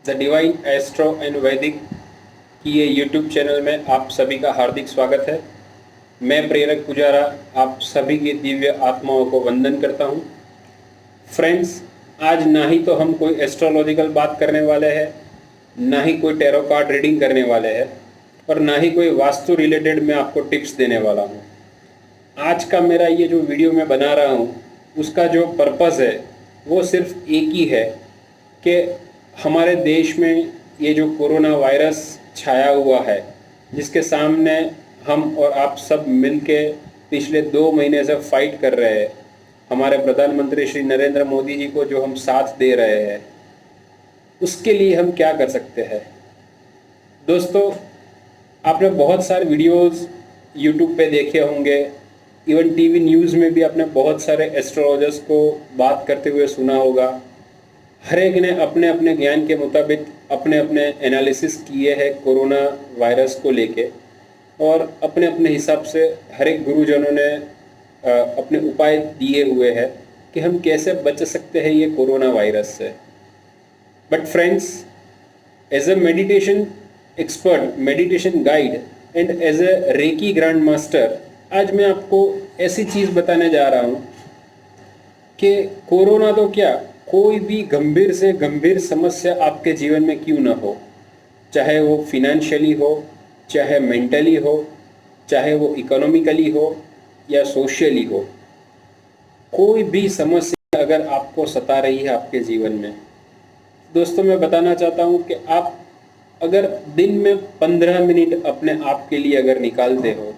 The divine astro and वैदिक की ये यूट्यूब चैनल में आप सभी का हार्दिक स्वागत है। मैं प्रेरक पुजारा आप सभी की दिव्य आत्माओं को वंदन करता हूँ। फ्रेंड्स, आज ना ही तो हम कोई एस्ट्रोलॉजिकल बात करने वाले हैं, ना ही कोई टैरो कार्ड रीडिंग करने वाले हैं, और ना ही कोई वास्तु रिलेटेड मैं आपको टिप्स देने वाला हूँ। आज का मेरा ये जो वीडियो मैं बना रहा हूँ, उसका जो पर्पज़ है वो सिर्फ एक ही है कि हमारे देश में ये जो कोरोना वायरस छाया हुआ है, जिसके सामने हम और आप सब मिलके पिछले 2 महीने से फाइट कर रहे हैं, हमारे प्रधानमंत्री श्री नरेंद्र मोदी जी को जो हम साथ दे रहे हैं, उसके लिए हम क्या कर सकते हैं। दोस्तों, आपने बहुत सारे वीडियोस यूट्यूब पे देखे होंगे, इवन टीवी न्यूज़ में भी आपने बहुत सारे एस्ट्रोलॉजर्स को बात करते हुए सुना होगा। हर एक ने अपने अपने ज्ञान के मुताबिक अपने अपने एनालिसिस किए हैं कोरोना वायरस को लेके, और अपने अपने हिसाब से हर एक गुरुजनों ने अपने उपाय दिए हुए हैं कि हम कैसे बच सकते हैं ये कोरोना वायरस से। But friends, as a meditation expert, meditation guide and as a reiki grand master, आज मैं आपको ऐसी चीज़ बताने जा रहा हूँ कि कोरोना तो क्या, कोई भी गंभीर से गंभीर समस्या आपके जीवन में क्यों ना हो, चाहे वो फिनेंशियली हो, चाहे मेंटली हो, चाहे वो इकोनॉमिकली हो या सोशली हो, कोई भी समस्या अगर आपको सता रही है आपके जीवन में, दोस्तों मैं बताना चाहता हूँ कि आप अगर दिन में 15 मिनट अपने आप के लिए अगर निकालते हो,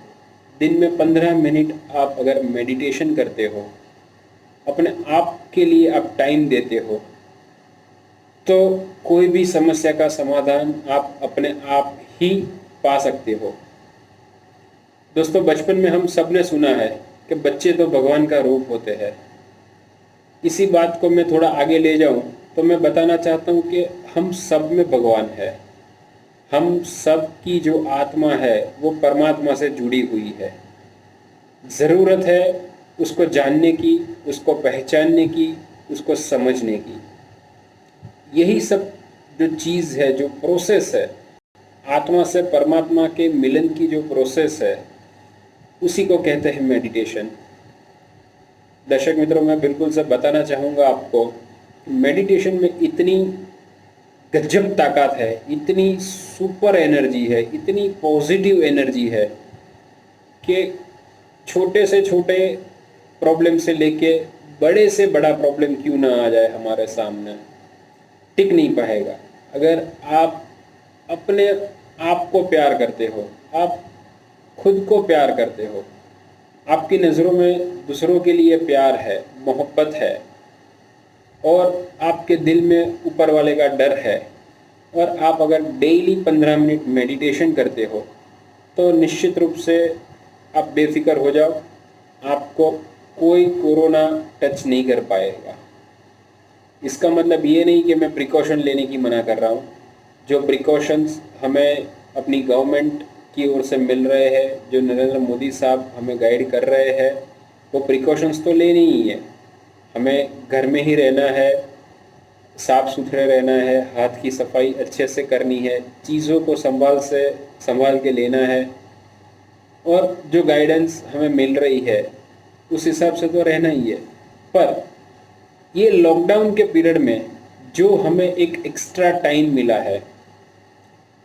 दिन में 15 मिनट आप अगर मेडिटेशन करते हो, अपने आप के लिए आप टाइम देते हो, तो कोई भी समस्या का समाधान आप अपने आप ही पा सकते हो। दोस्तों, बचपन में हम सब ने सुना है कि बच्चे तो भगवान का रूप होते हैं। इसी बात को मैं थोड़ा आगे ले जाऊं तो मैं बताना चाहता हूं कि हम सब में भगवान है। हम सब की जो आत्मा है वो परमात्मा से जुड़ी हुई है। ज़रूरत है उसको जानने की, उसको पहचानने की, उसको समझने की। यही सब जो चीज़ है, जो प्रोसेस है, आत्मा से परमात्मा के मिलन की जो प्रोसेस है, उसी को कहते हैं मेडिटेशन। दर्शक मित्रों, मैं बिल्कुल से बताना चाहूँगा आपको, मेडिटेशन में इतनी गजब ताकत है, इतनी सुपर एनर्जी है, इतनी पॉजिटिव एनर्जी है कि छोटे से छोटे प्रॉब्लम से लेके बड़े से बड़ा प्रॉब्लम क्यों ना आ जाए हमारे सामने, टिक नहीं पाएगा। अगर आप अपने आप को प्यार करते हो, आप खुद को प्यार करते हो, आपकी नज़रों में दूसरों के लिए प्यार है, मोहब्बत है, और आपके दिल में ऊपर वाले का डर है, और आप अगर डेली 15 मिनट मेडिटेशन करते हो, तो निश्चित रूप से आप बेफिक्र हो जाओ, आपको कोई कोरोना टच नहीं कर पाएगा। इसका मतलब ये नहीं कि मैं प्रिकॉशन लेने की मना कर रहा हूँ। जो प्रिकॉशंस हमें अपनी गवर्नमेंट की ओर से मिल रहे हैं, जो नरेंद्र मोदी साहब हमें गाइड कर रहे हैं, वो प्रिकॉशंस तो लेनी ही है। हमें घर में ही रहना है, साफ़ सुथरे रहना है, हाथ की सफाई अच्छे से करनी है, चीज़ों को संभाल के लेना है, और जो गाइडेंस हमें मिल रही है उस हिसाब से तो रहना ही है। पर ये लॉकडाउन के पीरियड में जो हमें एक एक्स्ट्रा टाइम मिला है,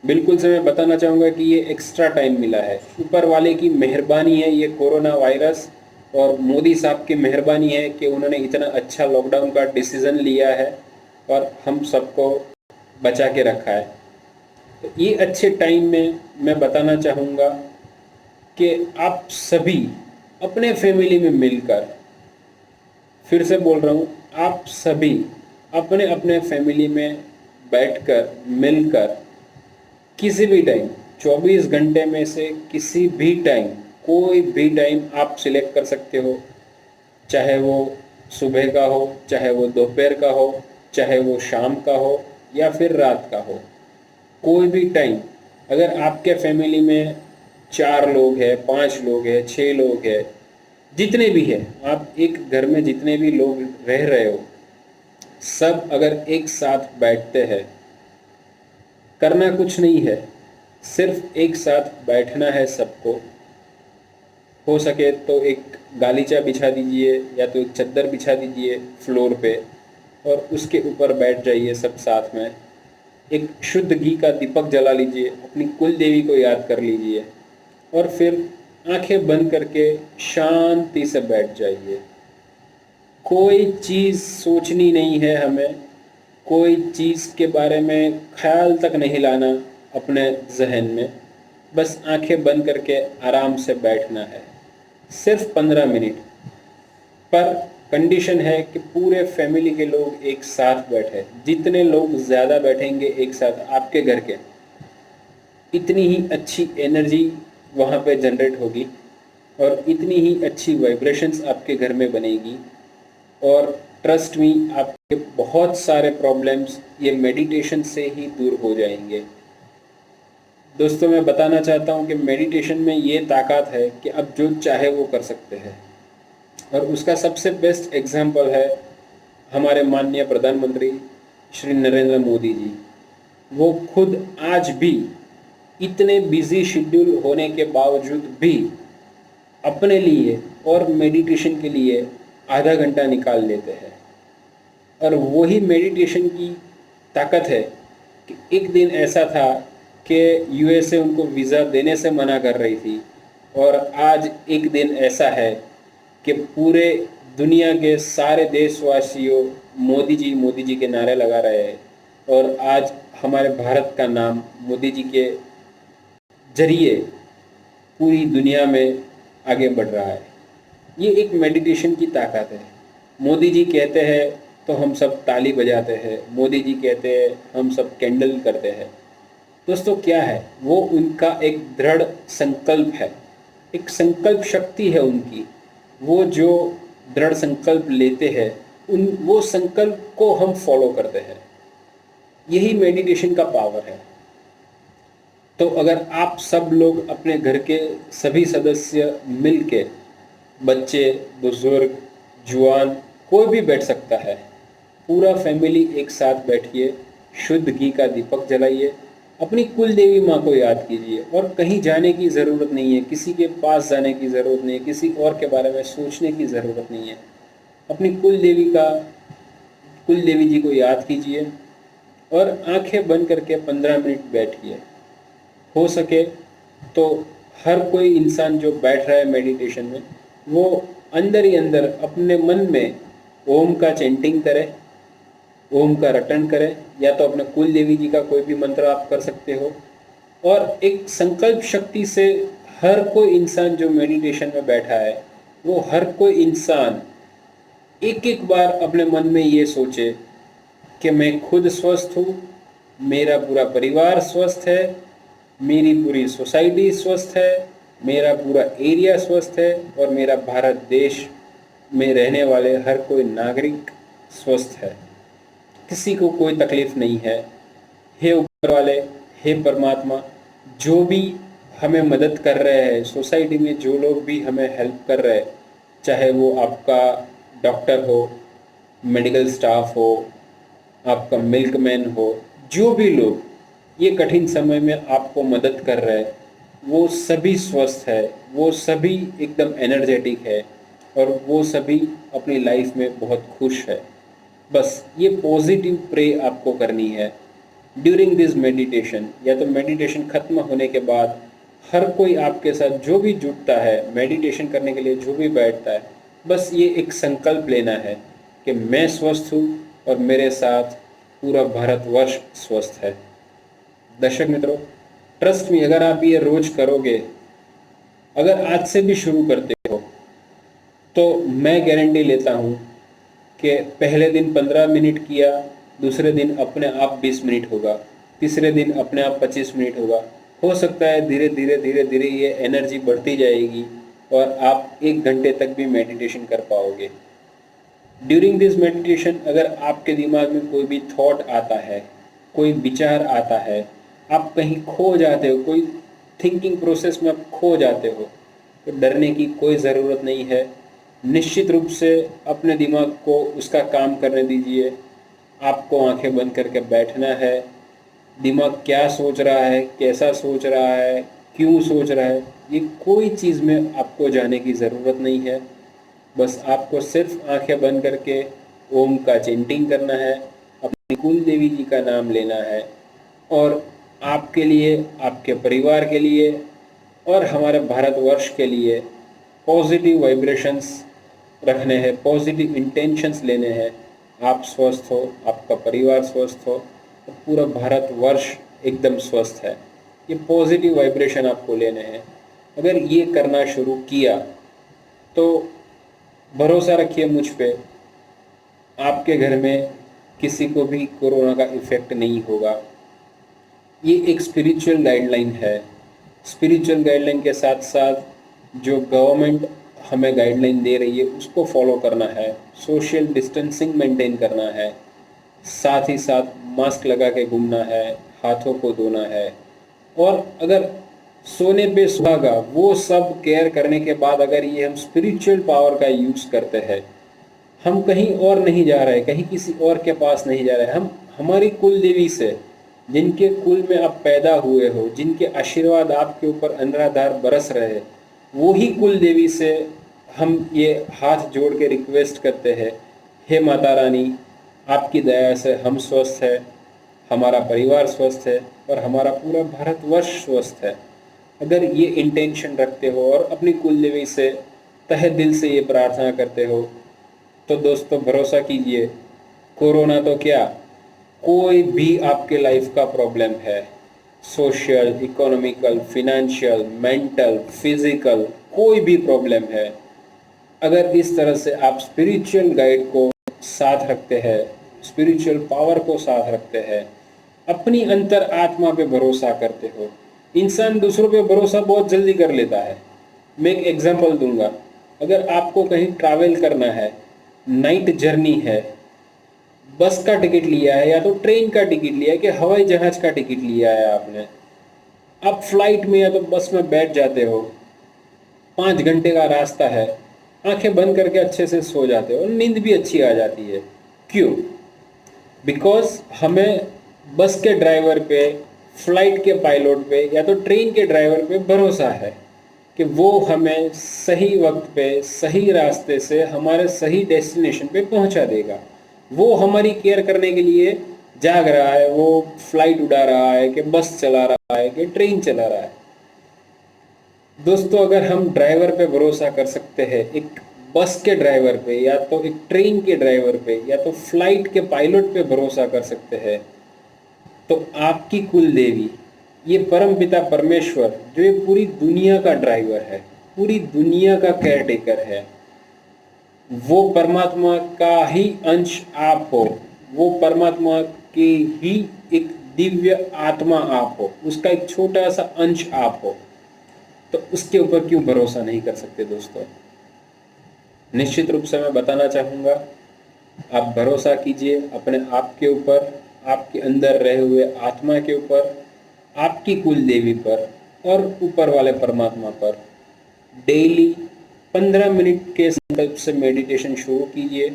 बिल्कुल से मैं बताना चाहूँगा कि ये एक्स्ट्रा टाइम मिला है, ऊपर वाले की मेहरबानी है, ये कोरोना वायरस, और मोदी साहब की मेहरबानी है कि उन्होंने इतना अच्छा लॉकडाउन का डिसीज़न लिया है और हम सबको बचा के रखा है। तो ये अच्छे टाइम में मैं बताना चाहूँगा कि आप सभी अपने फैमिली में मिलकर, फिर से बोल रहा हूँ, आप सभी अपने अपने फैमिली में बैठकर मिलकर किसी भी टाइम, 24 घंटे में से किसी भी टाइम, कोई भी टाइम आप सिलेक्ट कर सकते हो, चाहे वो सुबह का हो, चाहे वो दोपहर का हो, चाहे वो शाम का हो या फिर रात का हो, कोई भी टाइम। अगर आपके फैमिली में 4 लोग हैं, 5 लोग हैं, 6 लोग हैं, जितने भी हैं, आप एक घर में जितने भी लोग रह रहे हो, सब अगर एक साथ बैठते हैं करना कुछ नहीं है, सिर्फ एक साथ बैठना है सबको। हो सके तो एक गालीचा बिछा दीजिए या तो एक चद्दर बिछा दीजिए फ्लोर पे, और उसके ऊपर बैठ जाइए सब साथ में। एक शुद्ध घी का दीपक जला लीजिए, अपनी कुल देवी को याद कर लीजिए और फिर आंखें बंद करके शांति से बैठ जाइए। कोई चीज़ सोचनी नहीं है हमें, कोई चीज़ के बारे में ख्याल तक नहीं लाना अपने जहन में, बस आंखें बंद करके आराम से बैठना है, सिर्फ 15 मिनट। पर कंडीशन है कि पूरे फैमिली के लोग एक साथ बैठे। जितने लोग ज़्यादा बैठेंगे एक साथ आपके घर के, इतनी ही अच्छी एनर्जी वहाँ पे जनरेट होगी और इतनी ही अच्छी वाइब्रेशंस आपके घर में बनेगी। और ट्रस्ट मी, आपके बहुत सारे प्रॉब्लम्स ये मेडिटेशन से ही दूर हो जाएंगे। दोस्तों, मैं बताना चाहता हूँ कि मेडिटेशन में ये ताकत है कि आप जो चाहे वो कर सकते हैं, और उसका सबसे बेस्ट एग्जाम्पल है हमारे माननीय प्रधानमंत्री श्री नरेंद्र मोदी जी। वो खुद आज भी इतने बिजी शेड्यूल होने के बावजूद भी अपने लिए और मेडिटेशन के लिए आधा घंटा निकाल लेते हैं। और वही मेडिटेशन की ताकत है कि एक दिन ऐसा था कि यूएसए उनको वीज़ा देने से मना कर रही थी, और आज एक दिन ऐसा है कि पूरे दुनिया के सारे देशवासियों मोदी जी के नारे लगा रहे हैं, और आज हमारे भारत का नाम मोदी जी के जरिए पूरी दुनिया में आगे बढ़ रहा है। ये एक मेडिटेशन की ताकत है। मोदी जी कहते हैं तो हम सब ताली बजाते हैं, मोदी जी कहते हैं हम सब कैंडल करते हैं। दोस्तों, क्या है वो? उनका एक दृढ़ संकल्प है, एक संकल्प शक्ति है उनकी। वो जो दृढ़ संकल्प लेते हैं, वो संकल्प को हम फॉलो करते हैं। यही मेडिटेशन का पावर है। तो अगर आप सब लोग अपने घर के सभी सदस्य मिल के, बच्चे, बुजुर्ग, जवान, कोई भी बैठ सकता है, पूरा फैमिली एक साथ बैठिए, शुद्ध घी का दीपक जलाइए, अपनी कुल देवी माँ को याद कीजिए, और कहीं जाने की ज़रूरत नहीं है, किसी के पास जाने की ज़रूरत नहीं है, किसी और के बारे में सोचने की ज़रूरत नहीं है। अपनी कुल देवी जी को याद कीजिए और आंखें बंद करके 15 मिनट बैठिए। हो सके तो हर कोई इंसान जो बैठ रहा है मेडिटेशन में, वो अंदर ही अंदर अपने मन में ओम का चैंटिंग करे, ओम का रटन करे, या तो अपने कुल देवी जी का कोई भी मंत्र आप कर सकते हो। और एक संकल्प शक्ति से हर कोई इंसान जो मेडिटेशन में बैठा है, वो हर कोई इंसान एक एक बार अपने मन में ये सोचे कि मैं खुद स्वस्थ हूँ, मेरा पूरा परिवार स्वस्थ है, मेरी पूरी सोसाइटी स्वस्थ है, मेरा पूरा एरिया स्वस्थ है, और मेरा भारत देश में रहने वाले हर कोई नागरिक स्वस्थ है, किसी को कोई तकलीफ नहीं है। हे ऊपर वाले, हे परमात्मा, जो भी हमें मदद कर रहे हैं, सोसाइटी में जो लोग भी हमें हेल्प कर रहे हैं, चाहे वो आपका डॉक्टर हो, मेडिकल स्टाफ हो, आपका मिल्कमैन हो, जो भी लोग ये कठिन समय में आपको मदद कर रहे हैं, वो सभी स्वस्थ है, वो सभी एकदम एनर्जेटिक है, और वो सभी अपनी लाइफ में बहुत खुश है। बस ये पॉजिटिव प्रे आपको करनी है ड्यूरिंग दिस मेडिटेशन, या तो मेडिटेशन ख़त्म होने के बाद हर कोई आपके साथ जो भी जुटता है मेडिटेशन करने के लिए, जो भी बैठता है, बस ये एक संकल्प लेना है कि मैं स्वस्थ हूँ और मेरे साथ पूरा भारतवर्ष स्वस्थ है। दर्शक मित्रों, ट्रस्ट में, अगर आप ये रोज करोगे, अगर आज से भी शुरू करते हो, तो मैं गारंटी लेता हूँ कि पहले दिन 15 मिनट किया, दूसरे दिन अपने आप 20 मिनट होगा, तीसरे दिन अपने आप 25 मिनट होगा। हो सकता है धीरे धीरे ये एनर्जी बढ़ती जाएगी और आप 1 घंटे तक भी मेडिटेशन कर पाओगे। ड्यूरिंग दिस मेडिटेशन अगर आपके दिमाग में कोई भी थॉट आता है, कोई विचार आता है, आप कहीं खो जाते हो, कोई थिंकिंग प्रोसेस में आप खो जाते हो, तो डरने की कोई ज़रूरत नहीं है। निश्चित रूप से अपने दिमाग को उसका काम करने दीजिए। आपको आंखें बंद करके बैठना है दिमाग क्या सोच रहा है, कैसा सोच रहा है, क्यों सोच रहा है, ये कोई चीज़ में आपको जाने की ज़रूरत नहीं है। बस आपको सिर्फ आंखें बंद करके ओम का चैंटिंग करना है, अपनी कुल देवी जी का नाम लेना है और आपके लिए, आपके परिवार के लिए और हमारे भारतवर्ष के लिए पॉजिटिव वाइब्रेशंस रखने हैं, पॉजिटिव इंटेंशंस लेने हैं। आप स्वस्थ हो, आपका परिवार स्वस्थ हो, तो पूरा भारतवर्ष एकदम स्वस्थ है। ये पॉजिटिव वाइब्रेशन आपको लेने हैं। अगर ये करना शुरू किया तो भरोसा रखिए मुझ पे, आपके घर में किसी को भी कोरोना का इफ़ेक्ट नहीं होगा। ये एक स्पिरिचुअल गाइडलाइन है। स्पिरिचुअल गाइडलाइन के साथ साथ जो गवर्नमेंट हमें गाइडलाइन दे रही है उसको फॉलो करना है, सोशल डिस्टेंसिंग मेंटेन करना है, साथ ही साथ मास्क लगा के घूमना है, हाथों को धोना है। और अगर सोने पे सुहागा वो सब केयर करने के बाद अगर ये हम स्पिरिचुअल पावर का यूज़ करते हैं, हम कहीं और नहीं जा रहे, कहीं किसी और के पास नहीं जा रहे, हम हमारी कुल देवी से, जिनके कुल में आप पैदा हुए हो, जिनके आशीर्वाद आपके ऊपर अनराधार बरस रहे, वो ही कुल देवी से हम ये हाथ जोड़ के रिक्वेस्ट करते हैं, हे माता रानी, आपकी दया से हम स्वस्थ है, हमारा परिवार स्वस्थ है और हमारा पूरा भारतवर्ष स्वस्थ है। अगर ये इंटेंशन रखते हो और अपनी कुल देवी से तहे दिल से ये प्रार्थना करते हो, तो दोस्तों भरोसा कीजिए, कोरोना तो क्या, कोई भी आपके लाइफ का प्रॉब्लम है, social, economical, financial, mental, physical, कोई भी प्रॉब्लम है, अगर इस तरह से आप स्पिरिचुअल गाइड को साथ रखते हैं, स्पिरिचुअल पावर को साथ रखते हैं, अपनी अंतर आत्मा पे भरोसा करते हो। इंसान दूसरों पे भरोसा बहुत जल्दी कर लेता है। मैं एक एग्जांपल दूंगा। अगर आपको कहीं ट्रैवल करना है, नाइट जर्नी है, बस का टिकट लिया है या तो ट्रेन का टिकट लिया है कि हवाई जहाज का टिकट लिया है आपने, आप फ्लाइट में या तो बस में बैठ जाते हो, 5 घंटे का रास्ता है, आंखें बंद करके अच्छे से सो जाते हो और नींद भी अच्छी आ जाती है। क्यों? बिकॉज हमें बस के ड्राइवर पे, फ्लाइट के पायलट पे या तो ट्रेन के ड्राइवर पे भरोसा है कि वो हमें सही वक्त पे, सही रास्ते से हमारे सही डेस्टिनेशन पे पहुंचा देगा। वो हमारी केयर करने के लिए जाग रहा है, वो फ्लाइट उड़ा रहा है कि बस चला रहा है कि ट्रेन चला रहा है। दोस्तों अगर हम ड्राइवर पे भरोसा कर सकते हैं, एक बस के ड्राइवर पे या तो एक ट्रेन के ड्राइवर पे या तो फ्लाइट के पायलट पे भरोसा कर सकते हैं, तो आपकी कुल देवी, ये परम पिता परमेश्वर जो ये पूरी दुनिया का ड्राइवर है, पूरी दुनिया का केयर टेकर है, वो परमात्मा का ही अंश आप हो, वो परमात्मा की ही एक दिव्य आत्मा आप हो, उसका एक छोटा सा अंश आप हो, तो उसके ऊपर क्यों भरोसा नहीं कर सकते दोस्तों? निश्चित रूप से मैं बताना चाहूँगा, आप भरोसा कीजिए अपने आप के ऊपर, आपके अंदर रहे हुए आत्मा के ऊपर, आपकी कुल देवी पर और ऊपर वाले परमात्मा पर। डेली 15 मिनट के संकल्प से मेडिटेशन शुरू कीजिए।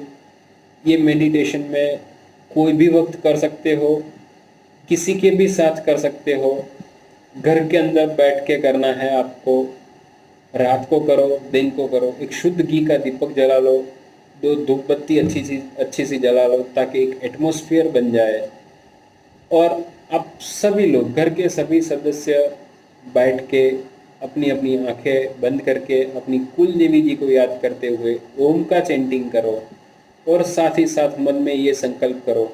ये मेडिटेशन में कोई भी वक्त कर सकते हो, किसी के भी साथ कर सकते हो, घर के अंदर बैठ के करना है आपको, रात को करो, दिन को करो, एक शुद्ध घी का दीपक जला लो, 2 धूप बत्ती अच्छी सी जला लो ताकि एक एटमॉस्फेयर बन जाए। और आप सभी लोग, घर के सभी सदस्य बैठ के अपनी अपनी आंखें बंद करके अपनी कुल देवी जी को याद करते हुए ओम का चैंटिंग करो और साथ ही साथ मन में ये संकल्प करो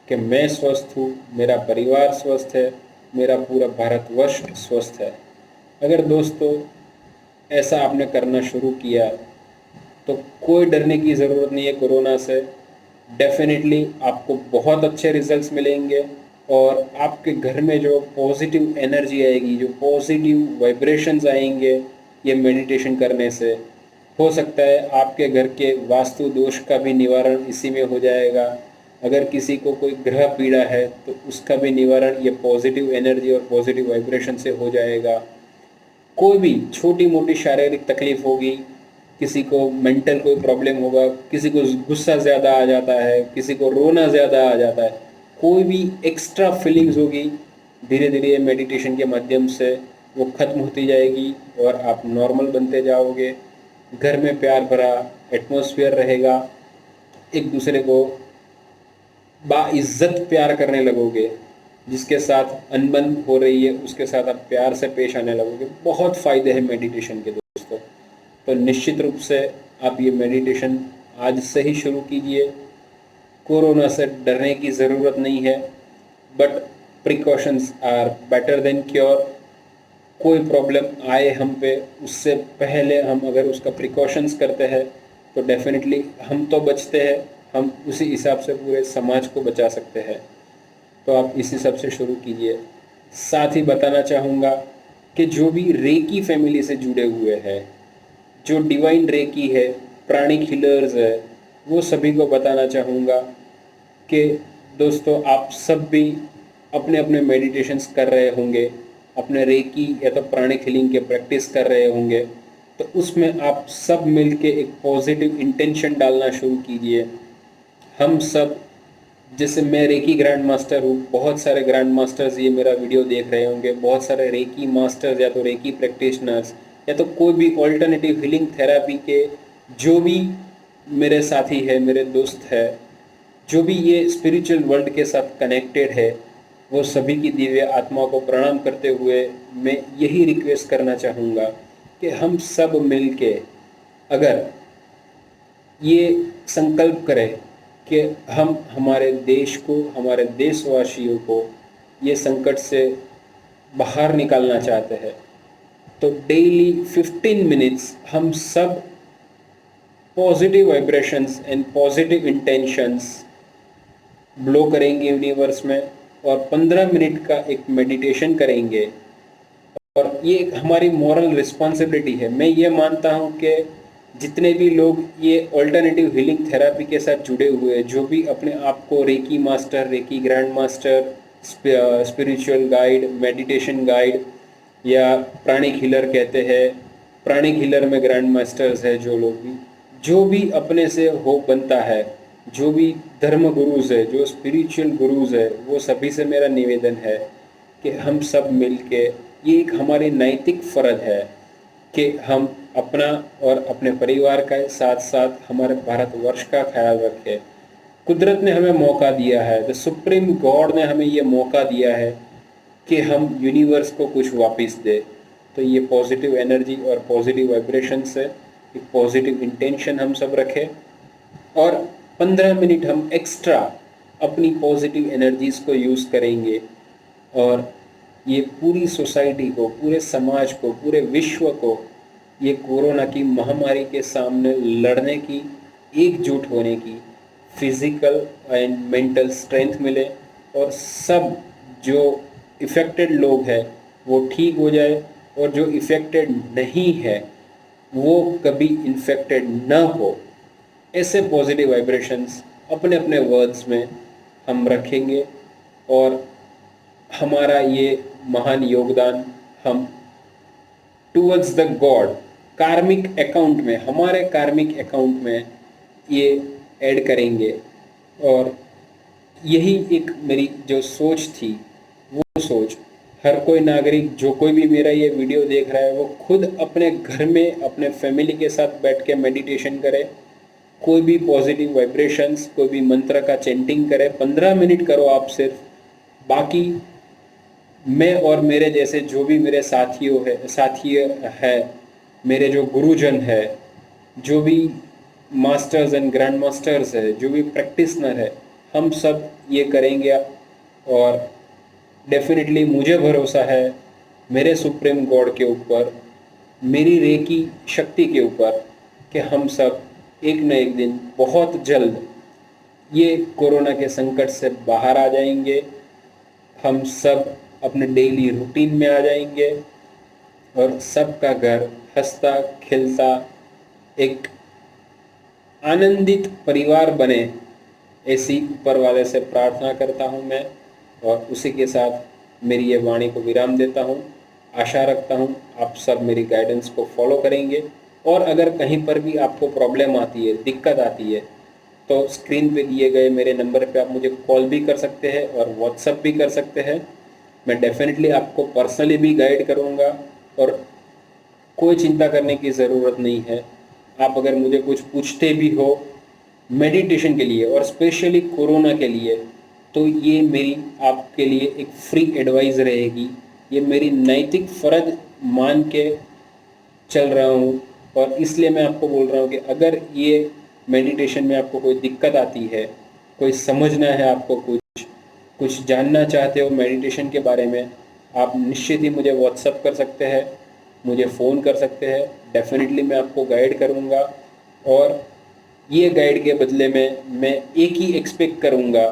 कि मैं स्वस्थ हूँ, मेरा परिवार स्वस्थ है, मेरा पूरा भारतवर्ष स्वस्थ है। अगर दोस्तों ऐसा आपने करना शुरू किया तो कोई डरने की ज़रूरत नहीं है कोरोना से। डेफिनेटली आपको बहुत अच्छे रिजल्ट्स मिलेंगे और आपके घर में जो पॉजिटिव एनर्जी आएगी, जो पॉजिटिव वाइब्रेशंस आएंगे ये मेडिटेशन करने से, हो सकता है आपके घर के वास्तु दोष का भी निवारण इसी में हो जाएगा। अगर किसी को कोई ग्रह पीड़ा है तो उसका भी निवारण ये पॉजिटिव एनर्जी और पॉजिटिव वाइब्रेशन से हो जाएगा। कोई भी छोटी मोटी शारीरिक तकलीफ होगी, किसी को मेंटल कोई प्रॉब्लम होगा, किसी को गुस्सा ज़्यादा आ जाता है, किसी को रोना ज़्यादा आ जाता है, कोई भी एक्स्ट्रा फीलिंग्स होगी, धीरे धीरे ये मेडिटेशन के माध्यम से वो ख़त्म होती जाएगी और आप नॉर्मल बनते जाओगे। घर में प्यार भरा एटमॉस्फेयर रहेगा, एक दूसरे को बाइज्जत प्यार करने लगोगे। जिसके साथ अनबन हो रही है उसके साथ आप प्यार से पेश आने लगोगे। बहुत फ़ायदे हैं मेडिटेशन के दोस्तों। तो निश्चित रूप से आप ये मेडिटेशन आज से ही शुरू कीजिए। कोरोना से डरने की ज़रूरत नहीं है, but precautions are better than cure. कोई प्रॉब्लम आए हम पे, उससे पहले हम अगर उसका प्रिकॉशंस करते हैं तो डेफिनेटली हम तो बचते हैं, हम उसी हिसाब से पूरे समाज को बचा सकते हैं। तो आप इस हिसाब से शुरू कीजिए। साथ ही बताना चाहूँगा कि जो भी रेकी फैमिली से जुड़े हुए हैं, जो डिवाइन रेकी है, प्राणिक हीलर्स है, वो सभी को बताना चाहूँगा कि दोस्तों आप सब भी अपने अपने मेडिटेशंस कर रहे होंगे, अपने रेकी या तो प्राणिक हीलिंग के प्रैक्टिस कर रहे होंगे। तो उसमें आप सब मिलके एक पॉजिटिव इंटेंशन डालना शुरू कीजिए। हम सब, जैसे मैं रेकी ग्रैंड मास्टर हूँ, बहुत सारे ग्रैंड मास्टर्स ये मेरा वीडियो देख रहे होंगे, बहुत सारे रेकी मास्टर्स या तो रेकी प्रैक्टिशनर्स या तो कोई भी ऑल्टरनेटिव हीलिंग थेरेपी के जो भी मेरे साथी है, मेरे दोस्त है, जो भी ये स्पिरिचुअल वर्ल्ड के साथ कनेक्टेड है, वो सभी की दिव्य आत्मा को प्रणाम करते हुए मैं यही रिक्वेस्ट करना चाहूँगा कि हम सब मिलके अगर ये संकल्प करें कि हम हमारे देश को, हमारे देशवासियों को ये संकट से बाहर निकालना चाहते हैं, तो डेली 15 मिनट्स हम सब positive vibrations and positive intentions blow करेंगे यूनिवर्स में और 15 मिनट का एक मेडिटेशन करेंगे। और ये एक हमारी मॉरल रिस्पॉन्सिबिलिटी है। मैं ये मानता हूँ कि जितने भी लोग ये ऑल्टरनेटिव हीलिंग थेरेपी के साथ जुड़े हुए हैं, जो भी अपने आप को reiki master, recce grand master, spiritual guide, meditation guide या प्राणिक हीलर कहते हैं, प्राणिक हीलर में ग्रैंड मास्टर्स है, जो भी अपने से हो बनता है, जो भी धर्म गुरुज है, जो स्पिरिचुअल गुरुज है, वो सभी से मेरा निवेदन है कि हम सब मिलके, ये एक हमारी नैतिक फ़र्ज है कि हम अपना और अपने परिवार का साथ साथ हमारे भारतवर्ष का ख्याल रखें। कुदरत ने हमें मौका दिया है, द सुप्रीम गॉड ने हमें ये मौका दिया है कि हम यूनिवर्स को कुछ वापस दे। तो ये पॉजिटिव एनर्जी और पॉजिटिव वाइब्रेशन से एक पॉजिटिव इंटेंशन हम सब रखें और 15 मिनट हम एक्स्ट्रा अपनी पॉजिटिव एनर्जीज़ को यूज़ करेंगे और ये पूरी सोसाइटी को, पूरे समाज को, पूरे विश्व को ये कोरोना की महामारी के सामने लड़ने की, एकजुट होने की फिज़िकल एंड मेंटल स्ट्रेंथ मिले और सब जो इफ़ेक्टेड लोग हैं वो ठीक हो जाए और जो इफ़ेक्टेड नहीं है वो कभी इन्फेक्टेड ना हो। ऐसे पॉजिटिव वाइब्रेशंस अपने अपने वर्ड्स में हम रखेंगे और हमारा ये महान योगदान हम टूवर्ड्स द गॉड कार्मिक अकाउंट में, हमारे कार्मिक अकाउंट में ये ऐड करेंगे। और यही एक मेरी जो सोच थी, वो सोच हर कोई नागरिक, जो कोई भी मेरा ये वीडियो देख रहा है, वो खुद अपने घर में अपने फैमिली के साथ बैठ के मेडिटेशन करे। कोई भी पॉजिटिव वाइब्रेशंस, कोई भी मंत्र का चैंटिंग करे, 15 मिनट करो आप सिर्फ। बाकी मैं और मेरे जैसे जो भी मेरे साथी है, मेरे जो गुरुजन है, जो भी मास्टर्स एंड ग्रैंड मास्टर्स है, जो भी प्रैक्टिशनर है, हम सब ये करेंगे। और डेफिनेटली मुझे भरोसा है मेरे सुप्रीम गॉड के ऊपर, मेरी रेकी शक्ति के ऊपर कि हम सब एक न एक दिन बहुत जल्द ये कोरोना के संकट से बाहर आ जाएंगे। हम सब अपने डेली रूटीन में आ जाएंगे और सबका घर हंसता खिलता एक आनंदित परिवार बने, ऐसी ऊपर वाले से प्रार्थना करता हूँ मैं। और उसी के साथ मेरी ये वाणी को विराम देता हूँ। आशा रखता हूँ आप सब मेरी गाइडेंस को फॉलो करेंगे और अगर कहीं पर भी आपको प्रॉब्लम आती है, दिक्कत आती है, तो स्क्रीन पे दिए गए मेरे नंबर पे आप मुझे कॉल भी कर सकते हैं और व्हाट्सएप भी कर सकते हैं। मैं डेफिनेटली आपको पर्सनली भी गाइड करूँगा और कोई चिंता करने की ज़रूरत नहीं है। आप अगर मुझे कुछ पूछते भी हो मेडिटेशन के लिए और स्पेशली कोरोना के लिए, तो ये मेरी आपके लिए एक फ्री एडवाइस रहेगी। ये मेरी नैतिक फ़र्ज़ मान के चल रहा हूँ और इसलिए मैं आपको बोल रहा हूँ कि अगर ये मेडिटेशन में आपको कोई दिक्कत आती है, कोई समझना है आपको कुछ जानना चाहते हो मेडिटेशन के बारे में, आप निश्चित ही मुझे व्हाट्सअप कर सकते हैं, मुझे फ़ोन कर सकते हैं। डेफिनेटली मैं आपको गाइड करूँगा और ये गाइड के बदले में मैं एक ही एक्सपेक्ट करूँगा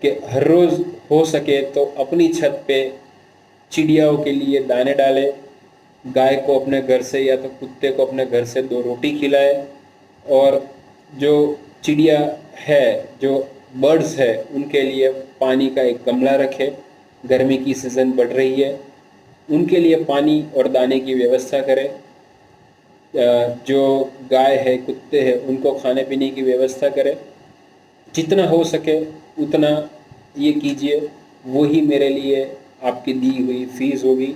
कि हर रोज़ हो सके तो अपनी छत पे चिड़ियाओं के लिए दाने डालें, गाय को अपने घर से या तो कुत्ते को अपने घर से 2 रोटी खिलाए और जो चिड़िया है, जो बर्ड्स है, उनके लिए पानी का एक गमला रखे। गर्मी की सीज़न बढ़ रही है, उनके लिए पानी और दाने की व्यवस्था करें। जो गाय है, कुत्ते हैं, उनको खाने पीने की व्यवस्था करें। जितना हो सके उतना ये कीजिए, वही मेरे लिए आपकी दी हुई फीस होगी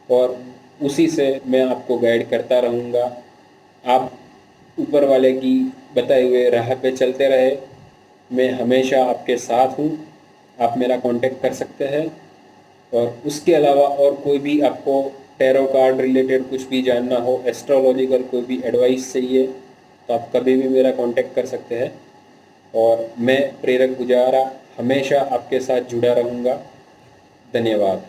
और उसी से मैं आपको गाइड करता रहूँगा। आप ऊपर वाले की बताए हुए राह पे चलते रहे, मैं हमेशा आपके साथ हूँ। आप मेरा कांटेक्ट कर सकते हैं और उसके अलावा और कोई भी आपको टैरो कार्ड रिलेटेड कुछ भी जानना हो, एस्ट्रोलॉजिकल कोई भी एडवाइस चाहिए, तो आप कभी भी मेरा कांटेक्ट कर सकते हैं और मैं प्रेरक पुजारा हमेशा आपके साथ जुड़ा रहूँगा। धन्यवाद।